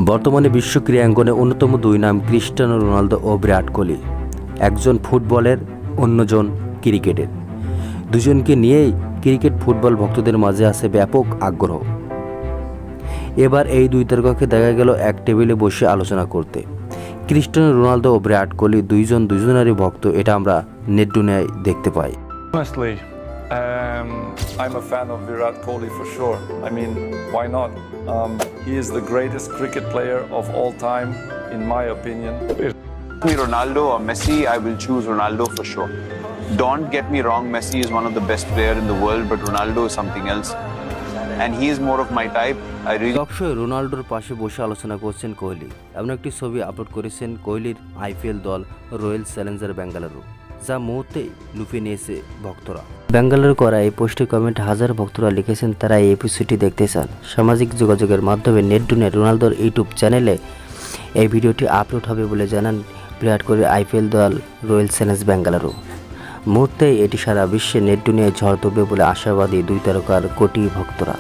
বর্তমানে বিশ্ব ক্রীড়াঙ্গনে অন্যতম দুই নাম ক্রিস্টিয়ানো রোনালদো ও বিরাট কোহলি। একজন ফুটবলের, অন্যজন ক্রিকেটের। দুজনকে নিয়েই ক্রিকেট ফুটবল ভক্তদের মাঝে আছে ব্যাপক আগ্রহ। এবার এই দুই তারকাকে দেখা গেল এক টেবিলে বসে আলোচনা করতে। ক্রিস্টিয়ানো রোনালদো ও বিরাট কোহলি দুজনেরই ভক্ত, এটা আমরা নেট দুনিয়ায় দেখতে পাই। Honestly, I'm a fan of Virat Kohli for sure. I mean, why not? He is the greatest cricket player of all time, in my opinion. Ronaldo or Messi, I will choose Ronaldo for sure. Don't get me wrong, Messi is one of the best players in the world, but Ronaldo is something else. And he is more of my type. I really অবশ্যই রোনাল্ডোর পাশে বসে আলোচনা করছেন কোহলি। এমন একটি ছবি upload করেছেন কোহলির আইপিএল দল রয়্যাল চ্যালেঞ্জার বেঙ্গালুরু, যা মুহূর্তেই লুফে নিয়েছে ভক্তরা। বেঙ্গালুরু করা এই পোস্টে কমেন্ট হাজার ভক্তরা লিখেছেন তারা এই এপিসোডটি দেখতে চান। সামাজিক যোগাযোগের মাধ্যমে নেট দুনিয়ায় রোনালদোর ইউটিউব চ্যানেলে এই ভিডিওটি আপলোড হবে বলে জানান বিরাট কোহলির আইপিএল দল রয়্যাল চ্যালেঞ্জ বেঙ্গালুরু। মুহূর্তেই এটি সারা বিশ্বে নেট দুনিয়ায় ঝড় তুলবে বলে আশাবাদী দুই তারকার কোটি ভক্তরা।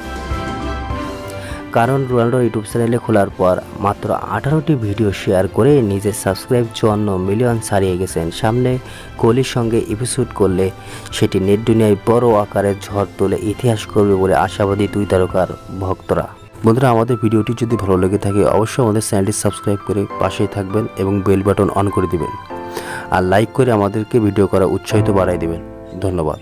কারণ রোনালদোর ইউটিউব চ্যানেলে খোলার পর মাত্র 18টি ভিডিও শেয়ার করে নিজের সাবস্ক্রাইব 54 মিলিয়ন ছাড়িয়ে গেছেন। সামনে কোহলির সঙ্গে এপিসোড করলে সেটি নেট দুনিয়ায় বড় আকারে ঝড় তুলে ইতিহাস করবে বলে আশাবাদী দুই তারকার ভক্তরা। বন্ধুরা, আমাদের ভিডিওটি যদি ভালো লেগে থাকে অবশ্যই আমাদের চ্যানেলটি সাবস্ক্রাইব করে পাশেই থাকবেন এবং বেল বাটন অন করে দিবেন, আর লাইক করে আমাদেরকে ভিডিও করা উৎসাহিত বাড়াই দিবেন। ধন্যবাদ।